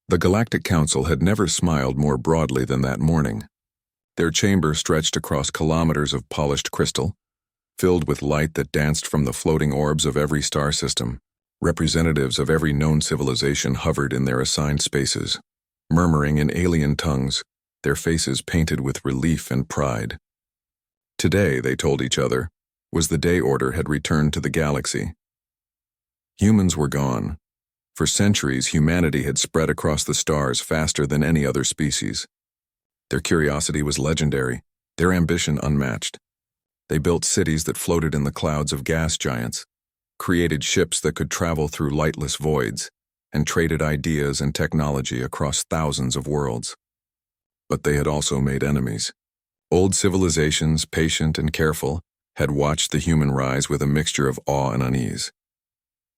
The Galactic Council had never smiled more broadly than that morning. Their chamber stretched across kilometers of polished crystal, filled with light that danced from the floating orbs of every star system. Representatives of every known civilization hovered in their assigned spaces, murmuring in alien tongues, their faces painted with relief and pride. Today, they told each other, was the day order had returned to the galaxy. Humans were gone. For centuries, humanity had spread across the stars faster than any other species. Their curiosity was legendary, their ambition unmatched. They built cities that floated in the clouds of gas giants, created ships that could travel through lightless voids, and traded ideas and technology across thousands of worlds. But they had also made enemies. Old civilizations, patient and careful, had watched the human rise with a mixture of awe and unease.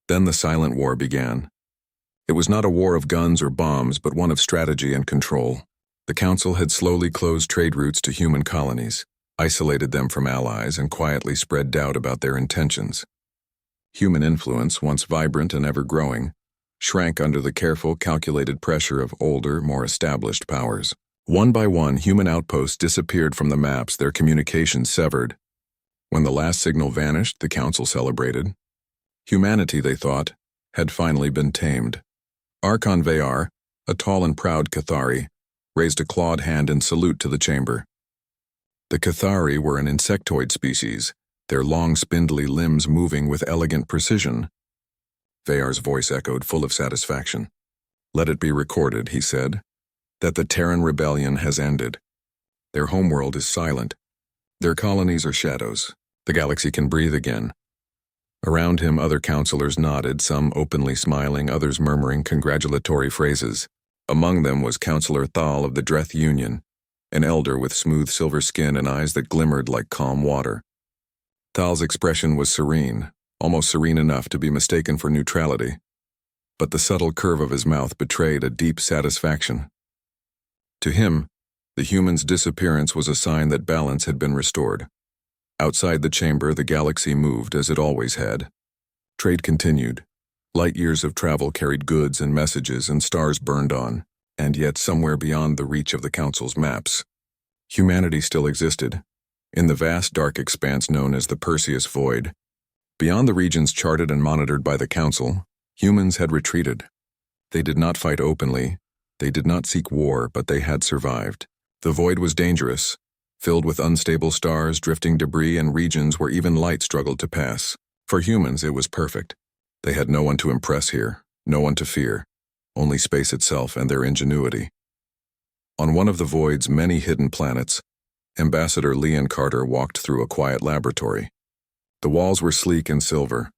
Then the silent war began. It was not a war of guns or bombs, but one of strategy and control. The Council had slowly closed trade routes to human colonies, isolated them from allies, and quietly spread doubt about their intentions. Human influence, once vibrant and ever-growing, shrank under the careful, calculated pressure of older, more established powers. One by one, human outposts disappeared from the maps, their communications severed. When the last signal vanished, the Council celebrated. Humanity, they thought, had finally been tamed. Archon Vayar, a tall and proud Cathari, raised a clawed hand in salute to the chamber. The Cathari were an insectoid species, their long spindly limbs moving with elegant precision. Vayar's voice echoed, full of satisfaction. "Let it be recorded," he said, "that the Terran rebellion has ended. Their homeworld is silent. Their colonies are shadows. The galaxy can breathe again." Around him, other counselors nodded, some openly smiling, others murmuring congratulatory phrases. Among them was Counselor Thal of the Dreth Union, an elder with smooth silver skin and eyes that glimmered like calm water. Thal's expression was serene, almost serene enough to be mistaken for neutrality, but the subtle curve of his mouth betrayed a deep satisfaction. To him, the human's disappearance was a sign that balance had been restored. Outside the chamber, the galaxy moved as it always had. Trade continued. Light years of travel carried goods and messages, and stars burned on, and yet somewhere beyond the reach of the Council's maps, humanity still existed, in the vast dark expanse known as the Perseus Void. Beyond the regions charted and monitored by the Council, humans had retreated. They did not fight openly, they did not seek war, but they had survived. The void was dangerous, filled with unstable stars, drifting debris, and regions where even light struggled to pass. For humans, it was perfect. They had no one to impress here, no one to fear, only space itself and their ingenuity. On one of the void's many hidden planets, Ambassador Leon Carter walked through a quiet laboratory. The walls were sleek and silver,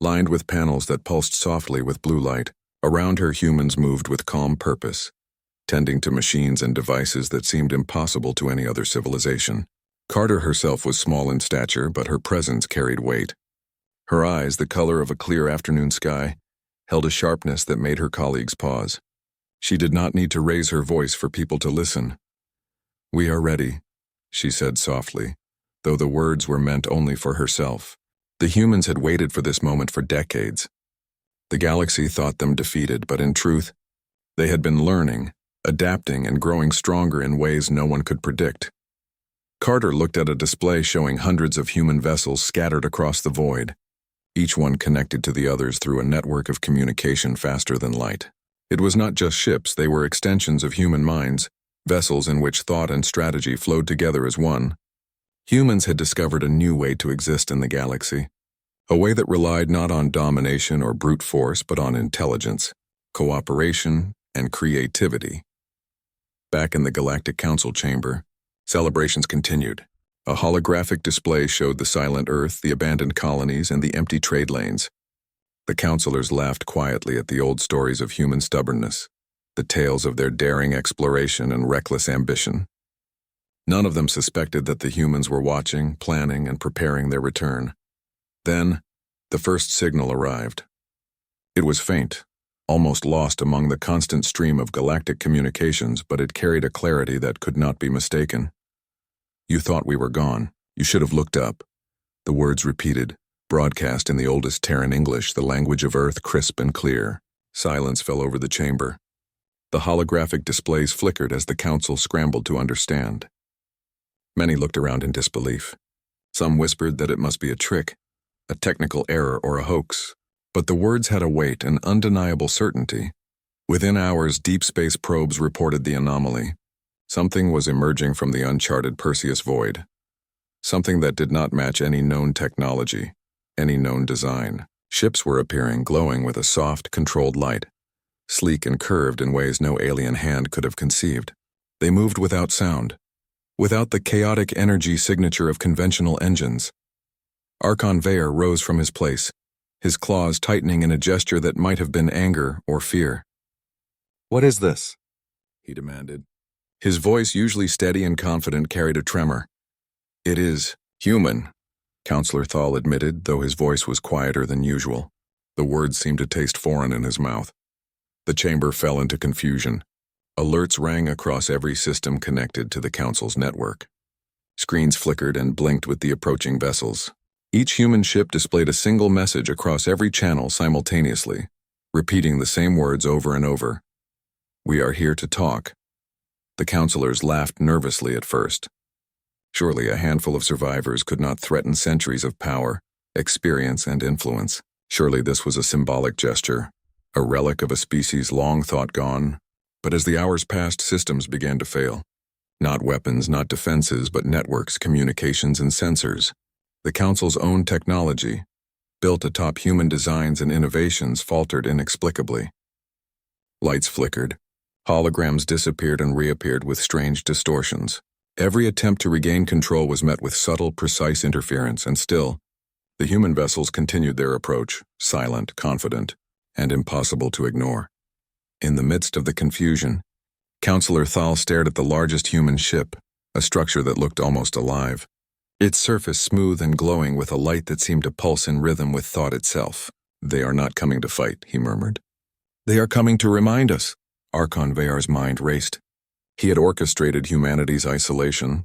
lined with panels that pulsed softly with blue light. Around her, humans moved with calm purpose, tending to machines and devices that seemed impossible to any other civilization. Carter herself was small in stature, but her presence carried weight. Her eyes, the color of a clear afternoon sky, held a sharpness that made her colleagues pause. She did not need to raise her voice for people to listen. "We are ready," she said softly, though the words were meant only for herself. The humans had waited for this moment for decades. The galaxy thought them defeated, but in truth, they had been learning, adapting, and growing stronger in ways no one could predict. Carter looked at a display showing hundreds of human vessels scattered across the void, each one connected to the others through a network of communication faster than light. It was not just ships, they were extensions of human minds, vessels in which thought and strategy flowed together as one. Humans had discovered a new way to exist in the galaxy, a way that relied not on domination or brute force, but on intelligence, cooperation, and creativity. Back in the Galactic Council chamber, celebrations continued. A holographic display showed the silent Earth, the abandoned colonies, and the empty trade lanes. The counselors laughed quietly at the old stories of human stubbornness, the tales of their daring exploration and reckless ambition. None of them suspected that the humans were watching, planning, and preparing their return. Then, the first signal arrived. It was faint, almost lost among the constant stream of galactic communications, but it carried a clarity that could not be mistaken. "You thought we were gone. You should have looked up." The words repeated, broadcast in the oldest Terran English, the language of Earth, crisp and clear. Silence fell over the chamber. The holographic displays flickered as the council scrambled to understand. Many looked around in disbelief. Some whispered that it must be a trick, a technical error or a hoax. But the words had a weight, an undeniable certainty. Within hours, deep space probes reported the anomaly. Something was emerging from the uncharted Perseus void. Something that did not match any known technology, any known design. Ships were appearing, glowing with a soft, controlled light, sleek and curved in ways no alien hand could have conceived. They moved without sound, without the chaotic energy signature of conventional engines. Archon Veyer rose from his place, his claws tightening in a gesture that might have been anger or fear. "What is this?" he demanded. His voice, usually steady and confident, carried a tremor. "It is human," Counselor Thal admitted, though his voice was quieter than usual. The words seemed to taste foreign in his mouth. The chamber fell into confusion. Alerts rang across every system connected to the Council's network. Screens flickered and blinked with the approaching vessels. Each human ship displayed a single message across every channel simultaneously, repeating the same words over and over. "We are here to talk." The counselors laughed nervously at first. Surely a handful of survivors could not threaten centuries of power, experience, and influence. Surely this was a symbolic gesture, a relic of a species long thought gone. But as the hours passed, systems began to fail. Not weapons, not defenses, but networks, communications, and sensors. The Council's own technology, built atop human designs and innovations, faltered inexplicably. Lights flickered. Holograms disappeared and reappeared with strange distortions. Every attempt to regain control was met with subtle, precise interference, and still, the human vessels continued their approach, silent, confident, and impossible to ignore. In the midst of the confusion, Counselor Thal stared at the largest human ship, a structure that looked almost alive. Its surface smooth and glowing with a light that seemed to pulse in rhythm with thought itself. "They are not coming to fight," he murmured. "They are coming to remind us." Archon Veyar's mind raced. He had orchestrated humanity's isolation,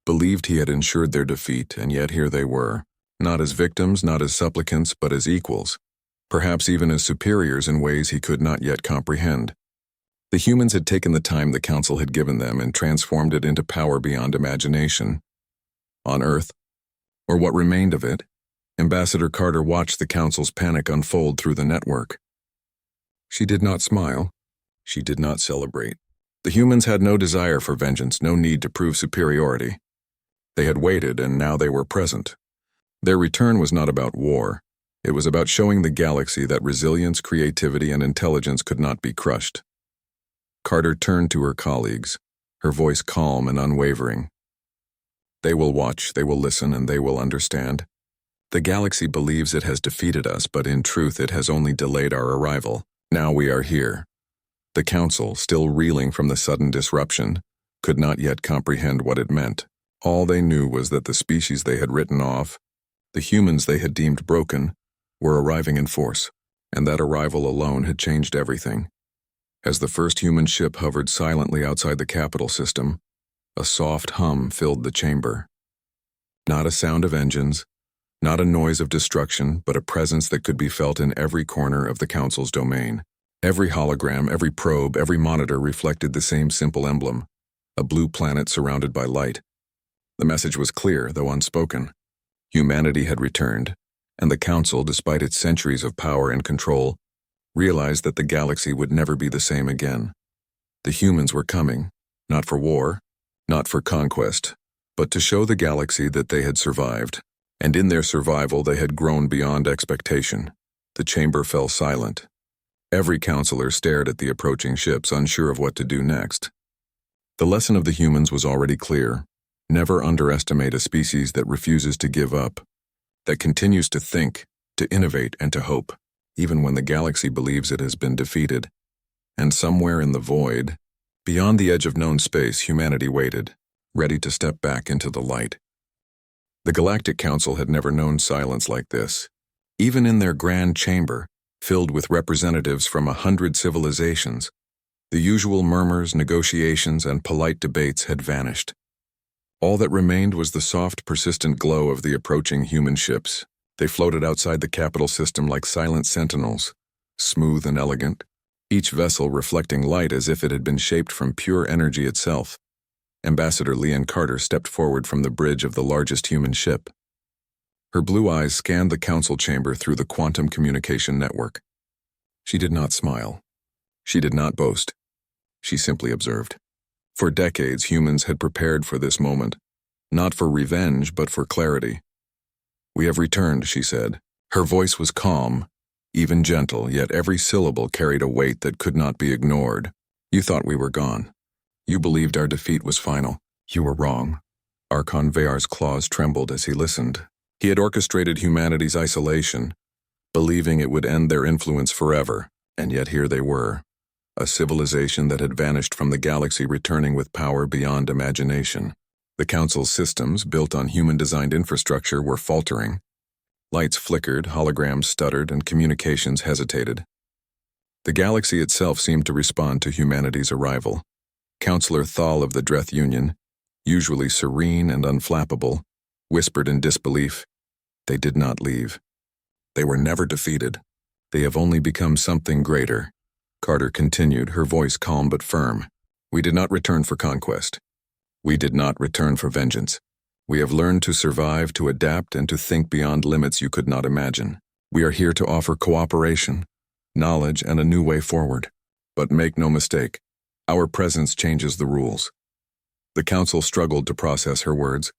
believed he had ensured their defeat, and yet here they were, not as victims, not as supplicants, but as equals, perhaps even as superiors in ways he could not yet comprehend. The humans had taken the time the Council had given them and transformed it into power beyond imagination. On Earth, or what remained of it, Ambassador Carter watched the Council's panic unfold through the network. She did not smile. She did not celebrate. The humans had no desire for vengeance, no need to prove superiority. They had waited, and now they were present. Their return was not about war. It was about showing the galaxy that resilience, creativity, and intelligence could not be crushed. Carter turned to her colleagues, her voice calm and unwavering. "They will watch, they will listen, and they will understand. The galaxy believes it has defeated us, but in truth it has only delayed our arrival. Now we are here." The Council, still reeling from the sudden disruption, could not yet comprehend what it meant. All they knew was that the species they had written off, the humans they had deemed broken, were arriving in force, and that arrival alone had changed everything. As the first human ship hovered silently outside the capital system, a soft hum filled the chamber. Not a sound of engines, not a noise of destruction, but a presence that could be felt in every corner of the Council's domain. Every hologram, every probe, every monitor reflected the same simple emblem, a blue planet surrounded by light. The message was clear, though unspoken. Humanity had returned, and the Council, despite its centuries of power and control, realized that the galaxy would never be the same again. The humans were coming, not for war, not for conquest, but to show the galaxy that they had survived, and in their survival they had grown beyond expectation. The chamber fell silent. Every counselor stared at the approaching ships, unsure of what to do next. The lesson of the humans was already clear. Never underestimate a species that refuses to give up, that continues to think, to innovate, and to hope, even when the galaxy believes it has been defeated. And somewhere in the void, beyond the edge of known space, humanity waited, ready to step back into the light. The Galactic Council had never known silence like this. Even in their grand chamber, filled with representatives from 100 civilizations, the usual murmurs, negotiations, and polite debates had vanished. All that remained was the soft, persistent glow of the approaching human ships. They floated outside the capital system like silent sentinels, smooth and elegant, each vessel reflecting light as if it had been shaped from pure energy itself. Ambassador Leon Carter stepped forward from the bridge of the largest human ship. Her blue eyes scanned the council chamber through the quantum communication network. She did not smile. She did not boast. She simply observed. For decades, humans had prepared for this moment, not for revenge, but for clarity. "We have returned," she said. Her voice was calm, even gentle, yet every syllable carried a weight that could not be ignored. "You thought we were gone. You believed our defeat was final. You were wrong." Archon Vear's claws trembled as he listened. He had orchestrated humanity's isolation, believing it would end their influence forever, and yet here they were, a civilization that had vanished from the galaxy returning with power beyond imagination. The Council's systems, built on human-designed infrastructure, were faltering. Lights flickered, holograms stuttered, and communications hesitated. The galaxy itself seemed to respond to humanity's arrival. Councillor Thal of the Dreth Union, usually serene and unflappable, whispered in disbelief, "They did not leave. They were never defeated. They have only become something greater." Carter continued, her voice calm but firm. "We did not return for conquest. We did not return for vengeance. We have learned to survive, to adapt, and to think beyond limits you could not imagine. We are here to offer cooperation, knowledge, and a new way forward. But make no mistake, our presence changes the rules." The Council struggled to process her words.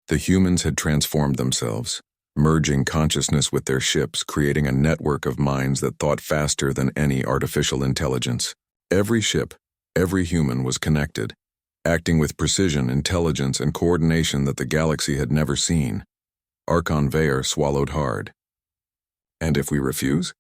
The humans had transformed themselves, merging consciousness with their ships, creating a network of minds that thought faster than any artificial intelligence. Every ship, every human was connected, acting with precision, intelligence, and coordination that the galaxy had never seen. Archon Vear swallowed hard. "And if we refuse?"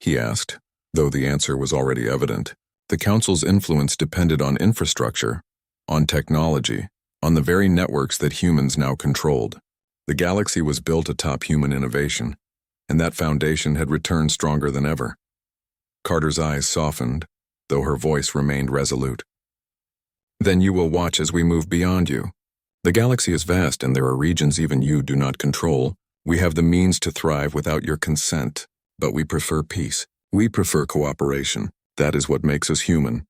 he asked, though the answer was already evident. The Council's influence depended on infrastructure, on technology, on the very networks that humans now controlled. The galaxy was built atop human innovation, and that foundation had returned stronger than ever. Carter's eyes softened, though her voice remained resolute. "Then you will watch as we move beyond you. The galaxy is vast, and there are regions even you do not control. We have the means to thrive without your consent, but we prefer peace. We prefer cooperation. That is what makes us human."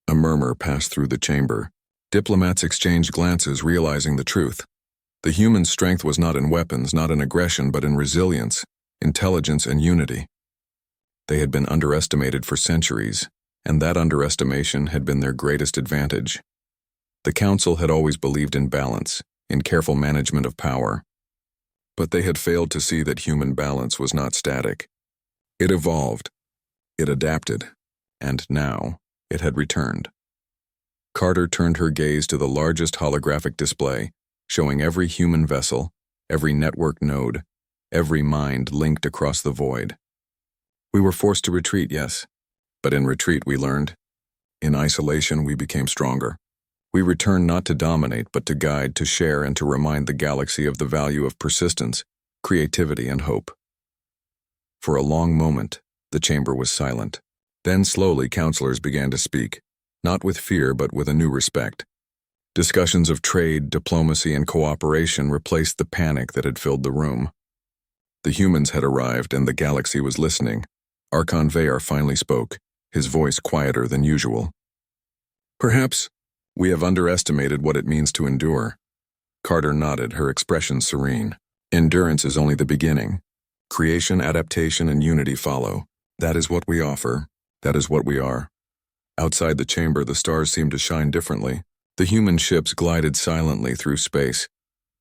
A murmur passed through the chamber. Diplomats exchanged glances, realizing the truth. The human strength was not in weapons, not in aggression, but in resilience, intelligence, and unity. They had been underestimated for centuries, and that underestimation had been their greatest advantage. The Council had always believed in balance, in careful management of power. But they had failed to see that human balance was not static. It evolved, it adapted, and now it had returned. Carter turned her gaze to the largest holographic display, showing every human vessel, every network node, every mind linked across the void. "We were forced to retreat, yes, but in retreat we learned. In isolation we became stronger. We returned not to dominate, but to guide, to share, and to remind the galaxy of the value of persistence, creativity, and hope." For a long moment, the chamber was silent. Then slowly councillors began to speak, not with fear but with a new respect. Discussions of trade, diplomacy, and cooperation replaced the panic that had filled the room. The humans had arrived, and the galaxy was listening. Archon Vear finally spoke, his voice quieter than usual. "Perhaps we have underestimated what it means to endure." Carter nodded, her expression serene. "Endurance is only the beginning. Creation, adaptation, and unity follow. That is what we offer. That is what we are." Outside the chamber, the stars seemed to shine differently. The human ships glided silently through space,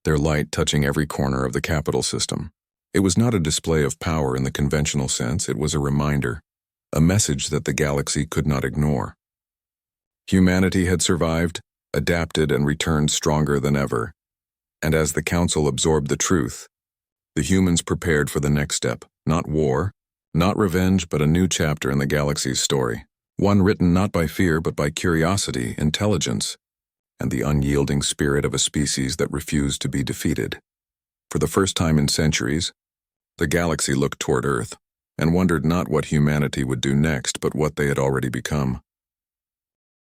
their light touching every corner of the capital system. It was not a display of power in the conventional sense, it was a reminder, a message that the galaxy could not ignore. Humanity had survived, adapted, and returned stronger than ever. And as the Council absorbed the truth, the humans prepared for the next step, not war, not revenge, but a new chapter in the galaxy's story. One written not by fear, but by curiosity, intelligence, and the unyielding spirit of a species that refused to be defeated. For the first time in centuries, the galaxy looked toward Earth and wondered not what humanity would do next, but what they had already become.